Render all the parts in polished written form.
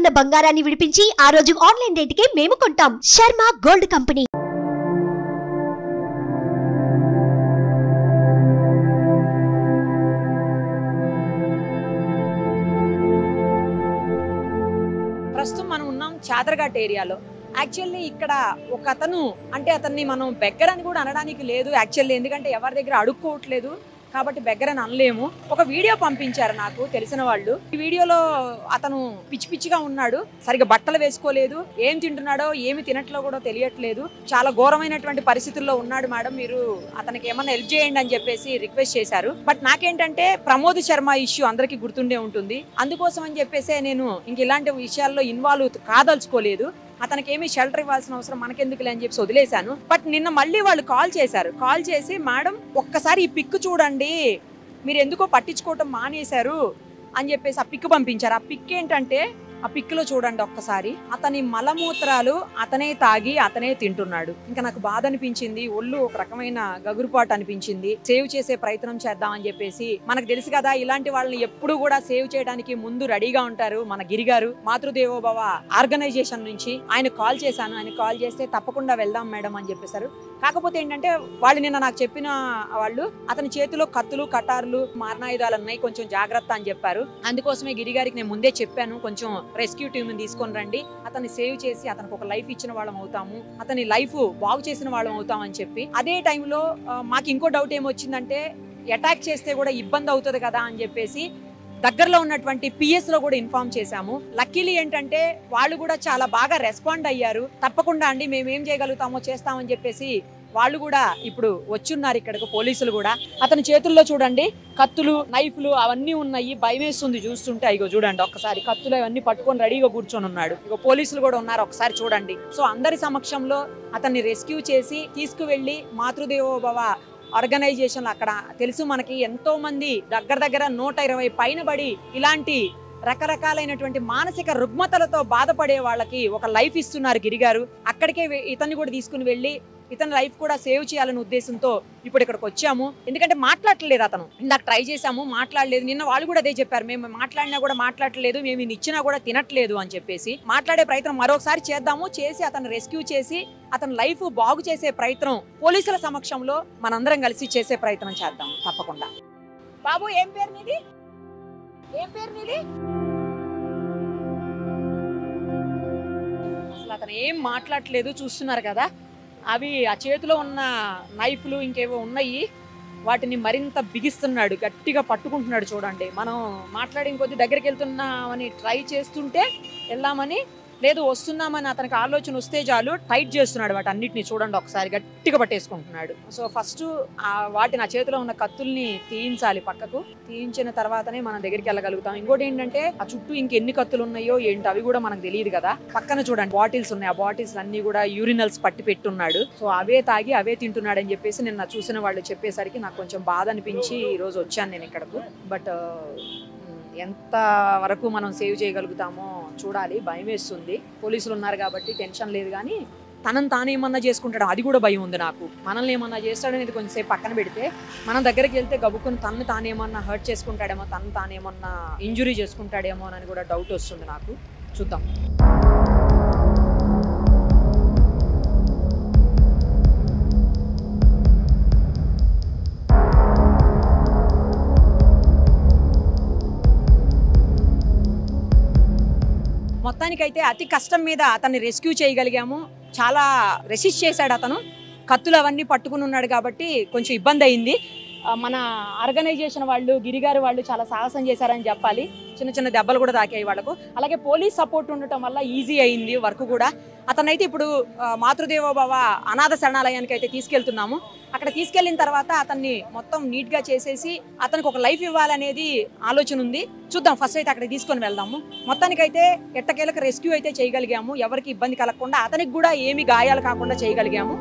ఉన్న బంగారాన్ని విడిపించి ఆ రోజు ఆన్లైన్ రేటుకే మేము కొంటాం. Sharma gold company. ప్రస్తుతం మనం ఉన్నాం చాదర్ఘాట్ ఏరియాలో. యాక్చువల్లీ ఇక్కడ ఒక అతను అంటే అతన్ని మనం బెగ్గర్ అని కూడా అనడానికి లేదు యాక్చువల్లీ, ఎందుకంటే ఎవరి దగ్గర అడుక్కోవట్లేదు కాబట్టి బెగ్గర్ అని అనలేము. ఒక వీడియో పంపించారు నాకు తెలిసిన వాళ్ళు. ఈ వీడియోలో అతను పిచ్చి పిచ్చిగా ఉన్నాడు, సరిగ్గా బట్టలు వేసుకోలేదు, ఏం తింటున్నాడో ఏమి తినట్లో కూడా తెలియట్లేదు, చాలా ఘోరమైనటువంటి పరిస్థితుల్లో ఉన్నాడు మేడం, మీరు అతనికి ఏమన్నా హెల్ప్ చేయండి అని చెప్పేసి రిక్వెస్ట్ చేశారు. బట్ నాకేంటంటే ప్రమోద్ శర్మ ఇష్యూ అందరికీ గుర్తుండే ఉంటుంది, అందుకోసం అని చెప్పేసి నేను ఇంక ఇలాంటి విషయాల్లో ఇన్వాల్వ్ కాదలుచుకోలేదు. అతనికి ఏమి షెల్టర్ ఇవ్వాల్సిన అవసరం మనకెందుకులే అని చెప్పి వదిలేశాను. బట్ నిన్న మళ్ళీ వాళ్ళు కాల్ చేశారు. కాల్ చేసి మేడం ఒక్కసారి ఈ పిక్ చూడండి, మీరు ఎందుకో పట్టించుకోవటం మానేశారు అని చెప్పేసి ఆ పిక్ పంపించారు. ఆ పిక్ ఏంటంటే ఆ పిక్ లో చూడండి ఒక్కసారి, అతని మలమూత్రాలు అతనే తాగి అతనే తింటున్నాడు. ఇంకా నాకు బాధ అనిపించింది, ఒళ్ళు ఒక రకమైన గగురుపాటు అనిపించింది. సేవ్ చేసే ప్రయత్నం చేద్దాం అని చెప్పేసి, మనకు తెలుసు కదా ఇలాంటి వాళ్ళని ఎప్పుడు కూడా సేవ్ చేయడానికి ముందు రెడీగా ఉంటారు మన గిరి గారు. మాతృదేవోభవ ఆర్గనైజేషన్ నుంచి ఆయన కాల్ చేశాను. ఆయన కాల్ చేస్తే తప్పకుండా వెళ్దాం మేడం అని చెప్పేశారు. కాకపోతే ఏంటంటే వాళ్ళు నిన్న నాకు చెప్పిన వాళ్ళు అతని చేతిలో కత్తులు కటార్లు మారణాయుధాలు ఉన్నాయి, కొంచెం జాగ్రత్త అని చెప్పారు. అందుకోసమే గిరి గారికి నేను ముందే చెప్పాను, కొంచెం రెస్క్యూ టీమ్ తీసుకొని రండి, అతన్ని సేవ్ చేసి అతనికి ఒక లైఫ్ ఇచ్చిన వాళ్ళం అవుతాము, అతని లైఫ్ బాగు చేసిన వాళ్ళం అవుతాం అని చెప్పి. అదే టైంలో మాకు ఇంకో డౌట్ ఏమొచ్చిందంటే అటాక్ చేస్తే కూడా ఇబ్బంది అవుతుంది కదా అని చెప్పేసి దగ్గరలో ఉన్నటువంటి పిఎస్ లో కూడా ఇన్ఫార్మ్ చేశాము. లక్కీలీ ఏంటంటే వాళ్ళు కూడా చాలా బాగా రెస్పాండ్ అయ్యారు. తప్పకుండా అండి మేము ఏం చేయగలుగుతామో చేస్తామని చెప్పేసి వాళ్ళు కూడా ఇప్పుడు వచ్చున్నారు ఇక్కడికి, పోలీసులు కూడా. అతని చేతుల్లో చూడండి కత్తులు నైఫ్లు అవన్నీ ఉన్నాయి, భయం వేస్తుంది చూస్తుంటే. ఇగో చూడండి ఒక్కసారి కత్తులు అవన్నీ పట్టుకొని రెడీగా కూర్చొని ఉన్నాడు. ఇగో పోలీసులు కూడా ఉన్నారు, ఒకసారి చూడండి. సో అందరి సమక్షంలో అతన్ని రెస్క్యూ చేసి తీసుకువెళ్లి మాతృదేవోభవ ఆర్గనైజేషన్ అక్కడ తెలుసు మనకి ఎంతో మంది దగ్గర 120 పైన పడి ఇలాంటి రకరకాలైనటువంటి మానసిక రుగ్మతలతో బాధపడే వాళ్ళకి ఒక లైఫ్ ఇస్తున్నారు గిరిగారు. అక్కడికే ఇతన్ని కూడా తీసుకుని వెళ్ళి ఇతని లైఫ్ కూడా సేవ్ చేయాలనే ఉద్దేశంతో ఇప్పుడు ఇక్కడికి వచ్చాము. ఎందుకంటే మాట్లాడలేదు అతను, ఇందాక ట్రై చేసాము మాట్లాడలేదు. నిన్న వాళ్ళు కూడా అదే చెప్పారు, మేము మాట్లాడినా కూడా మాట్లాడలేదు, మేము ఇది ఇచ్చినా కూడా తినట్లేదు అని చెప్పేసి. మాట్లాడే ప్రయత్నం మరొకసారి చేద్దాము, చేసి అతను రెస్క్యూ చేసి అతని లైఫ్ బాగు చేసే ప్రయత్నం పోలీసుల సమక్షంలో మనందరం కలిసి చేసే ప్రయత్నం చేద్దాం తప్పకుండా. బాబు ఏం పేరు నీది? ఏం పేరు నీది? అసలు అతను ఏం మాట్లాడలేదు, చూస్తున్నారు కదా. అవి ఆ చేతిలో ఉన్న నైఫ్లు ఇంకేవో ఉన్నాయి, వాటిని మరింత బిగిస్తున్నాడు, గట్టిగా పట్టుకుంటున్నాడు. చూడండి మనం మాట్లాడి కొద్ది దగ్గరికి వెళ్తున్నామని ట్రై చేస్తుంటే వెళ్దామని లేదు, వస్తున్నామని అతనికి ఆలోచన వస్తే చాలు టైట్ చేస్తున్నాడు వాటి అన్నిటిని. చూడండి ఒకసారి గట్టిగా పట్టేసుకుంటున్నాడు. సో ఫస్ట్ వాటిని ఆ చేతిలో ఉన్న కత్తుల్ని తీయించాలి, పక్కకు తీయించిన తర్వాతనే మనం దగ్గరికి వెళ్ళగలుగుతాం. ఇంకోటి ఏంటంటే ఆ చుట్టూ ఇంకెన్ని కత్తులు ఉన్నాయో ఏంటి అవి కూడా మనకు తెలియదు కదా. పక్కన చూడండి బాటిల్స్ ఉన్నాయి, ఆ బాటిల్స్ అన్ని కూడా యూరినల్స్ పట్టి పెట్టున్నాడు. సో అవే తాగి అవే తింటున్నాడు అని చెప్పేసి నిన్న చూసిన వాళ్ళు చెప్పేసరికి నాకు కొంచెం బాధ అనిపించి ఈ రోజు వచ్చాను నేను ఇక్కడకు. బట్ ఎంత వరకు మనం సేవ్ చేయగలుగుతామో చూడాలి, భయం వేస్తుంది. పోలీసులు ఉన్నారు కాబట్టి టెన్షన్ లేదు, కానీ తనని తాను ఏమన్నా చేసుకుంటాడు అది కూడా భయం ఉంది నాకు. మనల్ని ఏమన్నా చేస్తాడనేది కొంచెంసేపు పక్కన పెడితే, మనం దగ్గరికి వెళ్తే గబుక్కుని తను తానేమన్నా హర్ట్ చేసుకుంటాడేమో, తను తానేమన్నా ఇంజురీ చేసుకుంటాడేమో అని కూడా డౌట్ వస్తుంది నాకు. చూద్దాం. మొత్తానికైతే అతి కష్టం మీద అతన్ని రెస్క్యూ చేయగలిగాము. చాలా రెసిస్ట్ చేశాడు అతను, కత్తులు అవన్నీ పట్టుకుని ఉన్నాడు కాబట్టి కొంచెం ఇబ్బంది అయింది. మన ఆర్గనైజేషన్ వాళ్ళు గిరిగారు వాళ్ళు చాలా సాహసం చేశారని చెప్పాలి. చిన్న చిన్న దెబ్బలు కూడా తాకాయి వాళ్ళకు. అలాగే పోలీస్ సపోర్ట్ ఉండటం వల్ల ఈజీ అయింది వర్క్ కూడా. అతనైతే ఇప్పుడు మాతృదేవోభవ అనాథ శరణాలయానికి అయితే తీసుకెళ్తున్నాము. అక్కడ తీసుకెళ్లిన తర్వాత అతన్ని మొత్తం నీట్గా చేసేసి అతనికి ఒక లైఫ్ ఇవ్వాలనేది ఆలోచన ఉంది. చూద్దాం, ఫస్ట్ అయితే అక్కడికి తీసుకొని వెళ్దాము. మొత్తానికైతే ఎట్టకేలకు రెస్క్యూ అయితే చేయగలిగాము, ఎవరికి ఇబ్బంది కలగకుండా, అతనికి కూడా ఏమి గాయాలు కాకుండా చేయగలిగాము.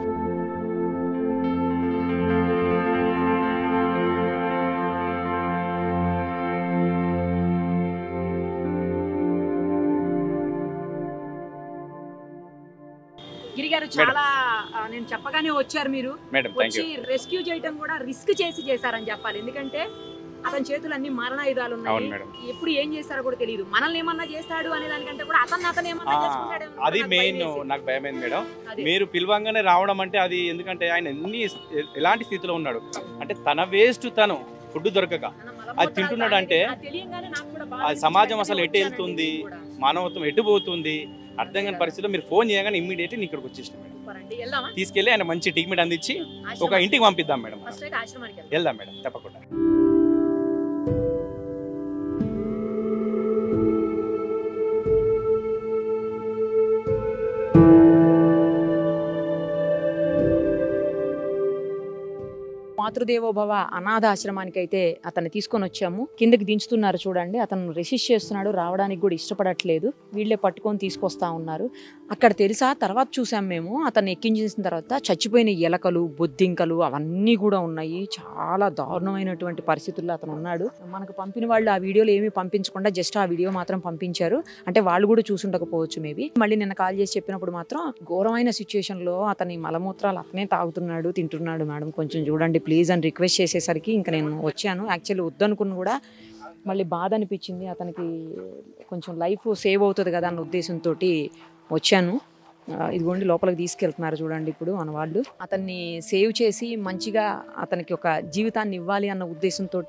గిరిగారు చాలా నేను చెప్పగానే వచ్చారు మీరు, వచ్చి రెస్క్యూ చేయడం కూడా రిస్క్ చేసి చేశారని చెప్పాలి. ఎందుకంటే అతని చేతులు అన్ని మరణాయుధాలు ఉన్నాయి. ఎప్పుడు ఏం చేస్తారో కూడా తెలియదు. మనల్ని ఏమన్నా చేస్తాడు అనే దానికంటే కూడా అతను ఏమన్నా చేసుకుంటాడు. అది మెయిన్ నాకు భయమైంది మేడం. మీరు పిలవంగానే రావడం అంటే అది ఎందుకంటే ఆయన ఎలాంటి స్థితిలో ఉన్నాడు అంటే తన వేస్ట్ తను ఫుడ్ దొరకక అది తింటున్నాడు అంటే అది సమాజం అసలు ఎటు వెళ్తుంది, మానవత్వం ఎటు పోతుంది అర్థం కాని పరిస్థితిలో మీరు ఫోన్ చేయగానే ఇమ్మీడియట్లీ ఇక్కడికి వచ్చేసినాం మేడం. తీసుకెళ్ళి ఆయన మంచి ట్రీట్మెంట్ అందించి ఒక ఇంటికి పంపిద్దాం మేడం. వెళ్దాం మేడం తప్పకుండా. మాతృదేవోభవ అనాథాశ్రమానికి అయితే అతన్ని తీసుకొని వచ్చాము. కిందకి దించుతున్నారు చూడండి. అతను రెసిస్ట్ చేస్తున్నాడు, రావడానికి కూడా ఇష్టపడట్లేదు. వీళ్ళే పట్టుకొని తీసుకొస్తా ఉన్నారు. అక్కడ తెలుసా తర్వాత చూసాం మేము. అతన్ని ఎక్కించేసిన తర్వాత చచ్చిపోయిన ఎలకలు, బొద్దింకలు అవన్నీ కూడా ఉన్నాయి. చాలా దారుణమైనటువంటి పరిస్థితుల్లో అతను ఉన్నాడు. మనకు పంపిన వాళ్ళు ఆ వీడియోలు ఏమీ పంపించకుండా జస్ట్ ఆ వీడియో మాత్రం పంపించారు. అంటే వాళ్ళు కూడా చూసుండకపోవచ్చు మేబీ. మళ్ళీ నిన్న కాల్ చేసి చెప్పినప్పుడు మాత్రం ఘోరమైన సిచ్యువేషన్ లో అతని మలమూత్రాలు అతనే తాగుతున్నాడు, తింటున్నాడు. మేడం కొంచెం చూడండి ప్లీజ్ అని రిక్వెస్ట్ చేసేసరికి ఇంకా నేను వచ్చాను. యాక్చువల్లీ వద్దనుకుని కూడా మళ్ళీ బాధ అనిపించింది. అతనికి కొంచెం లైఫ్ సేవ్ అవుతుంది కదా అన్న ఉద్దేశంతో వచ్చాను. ఇదిగోండి లోపలికి తీసుకెళ్తున్నారు చూడండి. ఇప్పుడు మన వాళ్ళు అతన్ని సేవ్ చేసి మంచిగా అతనికి ఒక జీవితాన్ని ఇవ్వాలి అన్న ఉద్దేశంతో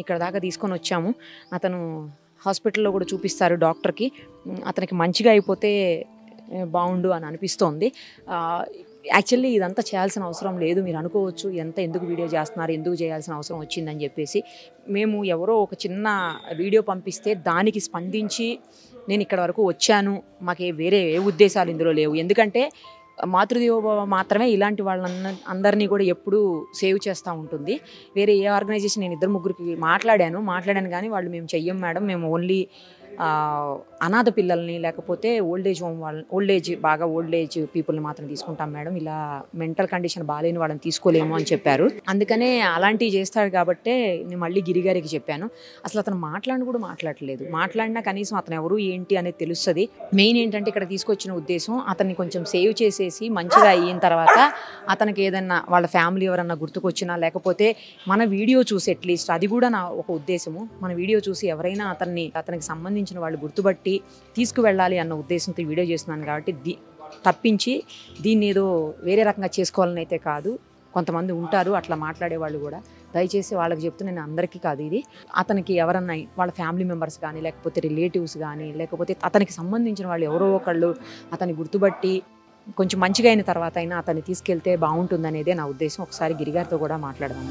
ఇక్కడ దాకా తీసుకొని వచ్చాము. అతను హాస్పిటల్లో కూడా చూపిస్తారు డాక్టర్కి. అతనికి మంచిగా అయిపోతే బాగుండు అని అనిపిస్తోంది. యాక్చువల్లీ ఇదంతా చేయాల్సిన అవసరం లేదు. మీరు అనుకోవచ్చు ఎందుకు వీడియో చేస్తున్నారు, ఎందుకు చేయాల్సిన అవసరం వచ్చిందని చెప్పేసి. మేము ఎవరో ఒక చిన్న వీడియో పంపిస్తే దానికి స్పందించి నేను ఇక్కడ వరకు వచ్చాను. మాకు వేరే ఏ ఉద్దేశాలు ఇందులో లేవు. ఎందుకంటే మాతృదేవోభవ మాత్రమే ఇలాంటి అందరినీ కూడా ఎప్పుడూ సేవ్ చేస్తూ ఉంటుంది. వేరే ఏ ఆర్గనైజేషన్ నేను 2-3కి మాట్లాడాను కానీ వాళ్ళు మేము చెయ్యం మేడం, మేము ఓన్లీ అనాథ పిల్లల్ని లేకపోతే ఓల్డ్ ఏజ్ పీపుల్ని మాత్రం తీసుకుంటాం మేడం. ఇలా మెంటల్ కండిషన్ బాగాలేని వాళ్ళని తీసుకోలేము అని చెప్పారు. అందుకనే అలాంటివి చేస్తాడు కాబట్టే నేను మళ్ళీ గిరిగారికి చెప్పాను. అసలు అతను మాట్లాడట్లేదు. మాట్లాడినా కనీసం అతను ఎవరు ఏంటి అనేది తెలుస్తుంది. మెయిన్ ఏంటంటే ఇక్కడ తీసుకొచ్చిన ఉద్దేశం అతన్ని కొంచెం సేవ్ చేసేసి మంచిగా అయిన తర్వాత అతనికి ఏదన్నా వాళ్ళ ఫ్యామిలీ ఎవరన్నా గుర్తుకొచ్చినా లేకపోతే మన వీడియో చూసి అట్లీస్ట్ అది కూడా నా ఒక ఉద్దేశము. మన వీడియో చూసి ఎవరైనా అతనికి సంబంధించిన వాళ్ళు గుర్తుపట్టి తీసుకువెళ్ళాలి అన్న ఉద్దేశంతో వీడియో చేస్తున్నాను కాబట్టి తప్పించి దీన్ని ఏదో వేరే రకంగా చేసుకోవాలని అయితే కాదు. కొంతమంది ఉంటారు అట్లా మాట్లాడేవాళ్ళు కూడా. దయచేసి వాళ్ళకి చెప్తూ నేను అందరికీ కాదు, ఇది అతనికి ఎవరన్నా వాళ్ళ ఫ్యామిలీ మెంబర్స్ కానీ లేకపోతే రిలేటివ్స్ కానీ లేకపోతే అతనికి సంబంధించిన వాళ్ళు ఎవరో ఒకళ్ళు అతన్ని గుర్తుపట్టి కొంచెం మంచిగా అయిన తర్వాత అయినా అతన్ని తీసుకెళ్తే బాగుంటుందనేదే నా ఉద్దేశం. ఒకసారి గిరిగారితో కూడా మాట్లాడదాం.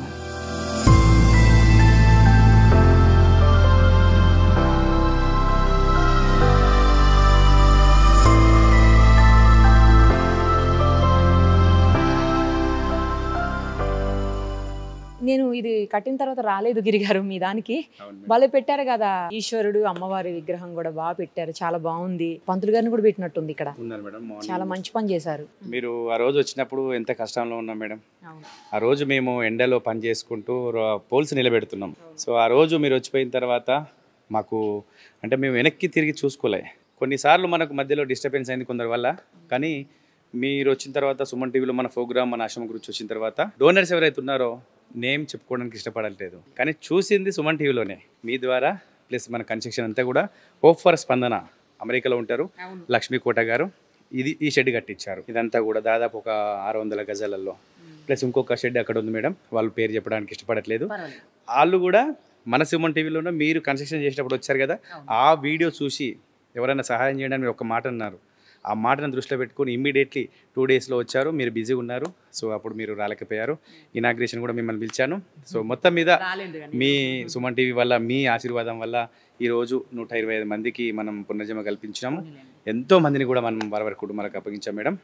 నేను ఇది కట్టిన తర్వాత రాలేదు గిరిగారు మీ దానికి. వాళ్ళు పెట్టారు కదా ఈశ్వరుడు అమ్మవారి విగ్రహం కూడా బాగా పెట్టారు, చాలా బాగుంది. పంతులు గారిని కూడా పెట్టినట్టుంది ఇక్కడ. చాలా మంచి పని చేశారు. మీరు ఆ రోజు వచ్చినప్పుడు ఎంత కష్టంలో ఉన్నాం మేడం. ఆ రోజు మేము ఎండలో పని చేసుకుంటూ పోల్స్ నిలబెడుతున్నాం. సో ఆ రోజు మీరు వచ్చిపోయిన తర్వాత మాకు అంటే మేము వెనక్కి తిరిగి చూసుకోలే. కొన్నిసార్లు మనకు మధ్యలో డిస్టర్బెన్స్ అయింది కొందరి వల్ల. కానీ మీరు వచ్చిన తర్వాత సుమన్ టీవీలో మన ప్రోగ్రామ్ మన ఆశ్రమం గురించి వచ్చిన తర్వాత డోనర్స్ ఎవరైతే ఉన్నారో నేమ్ చెప్పుకోవడానికి ఇష్టపడట్లేదు, కానీ చూసింది సుమన్ టీవీలోనే మీ ద్వారా. ప్లస్ మన కన్స్ట్రక్షన్ అంతా కూడా హోప్ ఫర్ స్పందన అమెరికాలో ఉంటారు లక్ష్మీ కోట గారు ఈ షెడ్ కట్టించారు. ఇదంతా కూడా దాదాపు ఒక 600 గజాలలో. ప్లస్ ఇంకొక షెడ్ అక్కడ ఉంది మేడం, వాళ్ళు పేరు చెప్పడానికి ఇష్టపడట్లేదు. వాళ్ళు కూడా మన సుమన్ టీవీలోనే మీరు కన్స్ట్రక్షన్ చేసేటప్పుడు వచ్చారు కదా, ఆ వీడియో చూసి ఎవరైనా సహాయం చేయడానికి ఒక మాట అన్నారు. ఆ మాటను దృష్టిలో పెట్టుకుని ఇమ్మీడియట్లీ 2 డేస్లో వచ్చారు. మీరు బిజీగా ఉన్నారు, సో అప్పుడు మీరు రాలేకపోయారు. ఇనాగ్రేషన్ కూడా మిమ్మల్ని పిలిచాను. సో మొత్తం మీద మీ సుమన్ టీవీ వల్ల మీ ఆశీర్వాదం వల్ల ఈరోజు 125 మందికి మనం పునర్జన్మ కల్పించాము. ఎంతో మందిని కూడా మనం వారి కుటుంబాలకు అప్పగించాం మేడం.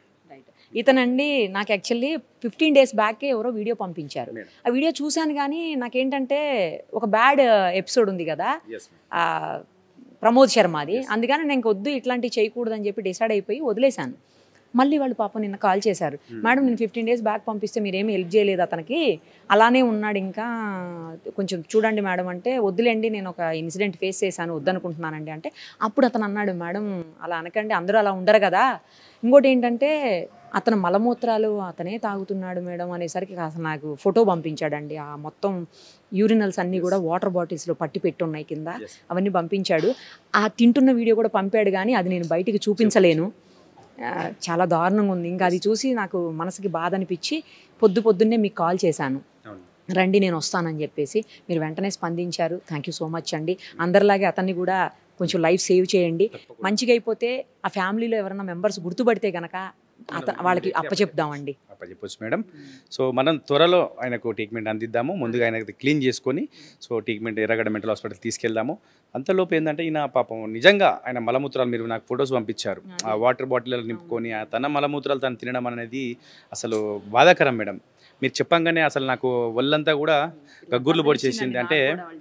ఇతనండి నాకు యాక్చువల్లీ 15 డేస్ బ్యాకే ఎవరో వీడియో పంపించారు. ఆ వీడియో చూశాను కానీ నాకేంటంటే ఒక బ్యాడ్ ఎపిసోడ్ ఉంది కదా ప్రమోద్ శర్మది, అందుకని నేను వద్దు ఇట్లాంటివి చేయకూడదని చెప్పి డిసైడ్ అయిపోయి వదిలేశాను. మళ్ళీ వాళ్ళు పాపం నిన్న కాల్ చేశారు, మేడం నేను 15 డేస్ బ్యాక్ పంపిస్తే మీరేమీ హెల్ప్ చేయలేదు, అతనికి అలానే ఉన్నాడు, ఇంకా కొంచెం చూడండి మేడం అంటే, వద్దులేండి నేను ఒక ఇన్సిడెంట్ ఫేస్ చేశాను వద్దనుకుంటున్నానండి అంటే, అప్పుడు అతను అన్నాడు మేడం అలా అనకండి, అందరూ అలా ఉండరు కదా. ఇంకోటి ఏంటంటే అతను మలమూత్రాలు అతనే తాగుతున్నాడు మేడం అనేసరికి అసలు నాకు ఫోటో పంపించాడండి. ఆ మొత్తం యూరినల్స్ అన్నీ కూడా వాటర్ బాటిల్స్లో పట్టి పెట్టున్నాయి కింద, అవన్నీ పంపించాడు. ఆ తింటున్న వీడియో కూడా పంపాడు, కానీ అది నేను బయటికి చూపించలేను. చాలా దారుణంగా ఉంది. ఇంకా అది చూసి నాకు మనసుకి బాధ అనిపించి పొద్దున్నే మీకు కాల్ చేశాను, రండి నేను వస్తానని చెప్పేసి. మీరు వెంటనే స్పందించారు. థ్యాంక్ యూ సో మచ్ అండి. అందరిలాగే అతన్ని కూడా కొంచెం లైఫ్ సేవ్ చేయండి. మంచిగా అయిపోతే ఆ ఫ్యామిలీలో ఎవరైనా మెంబర్స్ గుర్తుపడితే కనుక వాళ్ళకి అప్పచెప్దామండి. అప్పచెప్పొచ్చు మేడం. సో మనం త్వరలో ఆయనకు ట్రీట్మెంట్ అందిద్దాము. ముందుగా ఆయనకి క్లీన్ చేసుకొని సో ట్రీట్మెంట్ ఎర్రగడ్డ మెంటల్ హాస్పిటల్ తీసుకెళ్దాము. అంతలోపు ఏంటంటే ఈయన పాపం నిజంగా ఆయన మలమూత్రాలు మీరు నాకు ఫొటోస్ పంపించారు, ఆ వాటర్ బాటిల్ నింపుకొని తన మలమూత్రాలు తను తినడం అనేది అసలు బాధాకరం మేడం. మీరు చెప్పంగానే అసలు నాకు ఒళ్ళంతా కూడా గగ్గుర్లు పొడిచేసింది. అంటే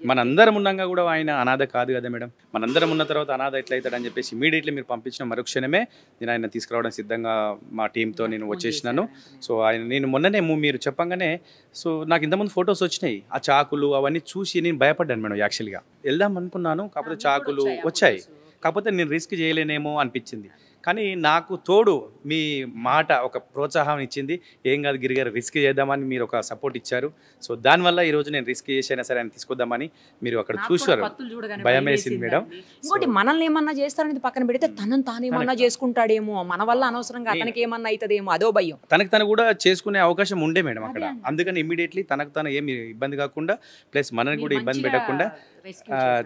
మనందరం ఉన్నాగా కూడా ఆయన అనాథ కాదు కదా మేడం. మనందరం ఉన్న తర్వాత అనాథ ఎట్లా అవుతాడని చెప్పేసి ఇమీడియట్లీ మీరు పంపించిన మరుక్షణమే నేను ఆయన తీసుకురావడం సిద్ధంగా మా టీంతో నేను వచ్చేసినాను. సో నేను మొన్ననే మీరు చెప్పంగానే సో నాకు ఇంతకుముందు ఫొటోస్ వచ్చినాయి, ఆ చాకులు అవన్నీ చూసి నేను భయపడ్డాను మేడం. యాక్చువల్గా వెళ్దాం అనుకున్నాను, కాకపోతే చాకులు వచ్చాయి, కాకపోతే నేను రిస్క్ చేయలేనేమో అనిపించింది. కానీ నాకు తోడు మీ మాట ఒక ప్రోత్సాహం ఇచ్చింది. ఏం కాదు గిరిగారు, రిస్క్ చేద్దామని మీరు ఒక సపోర్ట్ ఇచ్చారు. సో దానివల్ల ఈరోజు నేను రిస్క్ చేసైనా సరే ఆయన తీసుకొద్దామని మీరు అక్కడ చూశారు. భయం వేసింది మేడం. ఇంకోటి మనల్ని ఏమన్నా చేస్తారనేది పక్కన పెడితే తనను తానేమన్నా చేసుకుంటాడేమో, మన వల్ల అనవసరంగా అతనికి ఏమన్నా అవుతుందేమో అదో భయం. తను కూడా చేసుకునే అవకాశం ఉండే మేడం అక్కడ. అందుకని ఇమీడియట్లీ తనకు ఏమి ఇబ్బంది కాకుండా ప్లస్ మనని కూడా ఇబ్బంది పెట్టకుండా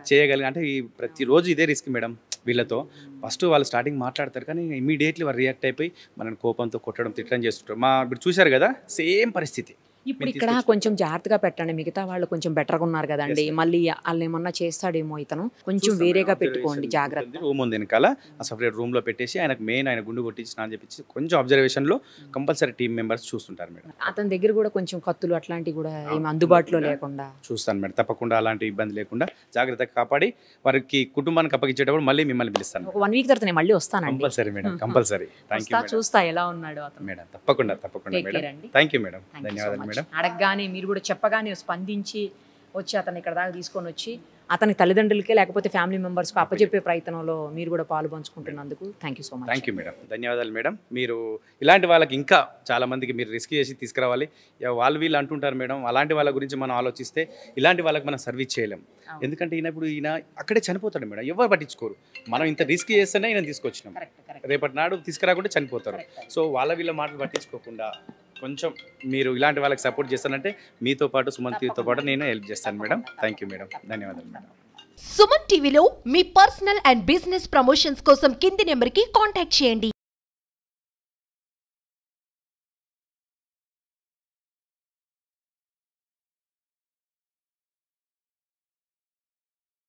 చేయగలిగి. అంటే ప్రతిరోజు ఇదే రిస్క్ మేడం వీళ్ళతో. ఫస్ట్ వాళ్ళు స్టార్టింగ్ మాట్లాడతారు, కానీ ఇమీడియట్లీ వాళ్ళు రియాక్ట్ అయిపోయి మనని కోపంతో కొట్టడం తిట్టడం చేస్తుంటారు. ఇప్పుడు చూశారు కదా సేమ్ పరిస్థితి. ఇప్పుడు ఇక్కడ కొంచెం జాగ్రత్తగా పెట్టండి, మిగతా వాళ్ళు కొంచెం బెటర్గా ఉన్నారు కదండి. మళ్ళీ వాళ్ళు ఏమన్నా చేస్తాడేమో ఇతను, కొంచెం వేరేగా పెట్టుకోండి జాగ్రత్త. రూమ్ ఉంది వెనకాల, ఆ సపరేట్ రూమ్ లో పెట్టేసి ఆయనకు మెయిన్ ఆయన గుండు కొట్టించి అని చెప్పి కొంచెం అబ్జర్వేషన్ లో కంపల్సరీ టీమ్ మెంబర్స్ చూస్తుంటారు మేడం. అతని దగ్గర కూడా కొంచెం కత్తులు అట్లాంటివి కూడా ఏమి అందుబాటులో లేకుండా చూస్తాను మేడం. తప్పకుండా అలాంటి ఇబ్బంది లేకుండా జాగ్రత్తగా కాపాడి వారికి కుటుంబానికి అప్పగించేటప్పుడు మళ్ళీ మిమ్మల్ని పిలుస్తాను. 1 వీక్ తర్వాత నేను మళ్ళీ వస్తాను. Compulsory madam, compulsory. Thank you చూస్తా ఎలా ఉన్నాడు అతను మేడం. తప్పకుండా మేడం. థ్యాంక్ యూ మేడం, ధన్యవాదాలు మేడం. అడగగానే మీరు కూడా చెప్పగానే స్పందించి వచ్చి అతను ఇక్కడ దాకా తీసుకొని వచ్చి అతని తల్లిదండ్రులకే లేకపోతే ఫ్యామిలీ మెంబర్స్కి అప్పచెప్పే ప్రయత్నంలో మీరు కూడా పాలు పంచుకుంటున్నందుకు thank you so much. Thank you madam, ధన్యవాదాలు మేడం. మీరు ఇలాంటి వాళ్ళకి ఇంకా చాలా మందికి మీరు రిస్క్ చేసి తీసుకురావాలి. వీళ్ళు అంటుంటారు మేడం, అలాంటి వాళ్ళ గురించి మనం ఆలోచిస్తే ఇలాంటి వాళ్ళకి మనం సర్వీస్ చేయలేం. ఎందుకంటే ఈయన అక్కడే చనిపోతాడు మేడం, ఎవరు పట్టించుకోరు. మనం ఇంత రిస్క్ చేస్తేనే ఈయన తీసుకొచ్చినాం, రేపటి నాడు తీసుకురాకుండా చనిపోతారు. సో వీళ్ళ మాటలు పట్టించుకోకుండా కొంచెం మీరు ఇలాంటి వాళ్ళకి సపోర్ట్ చేస్తానంటే మీతో పాటు సుమన్తో పాటు నేను హెల్ప్ చేస్తాను మేడం. థ్యాంక్ యూ మేడం, ధన్యవాదాలు మేడం. సుమన్ టీవీలో మీ పర్సనల్ అండ్ బిజినెస్ ప్రమోషన్స్ కోసం కింది నెంబర్కి కాంటాక్ట్ చేయండి.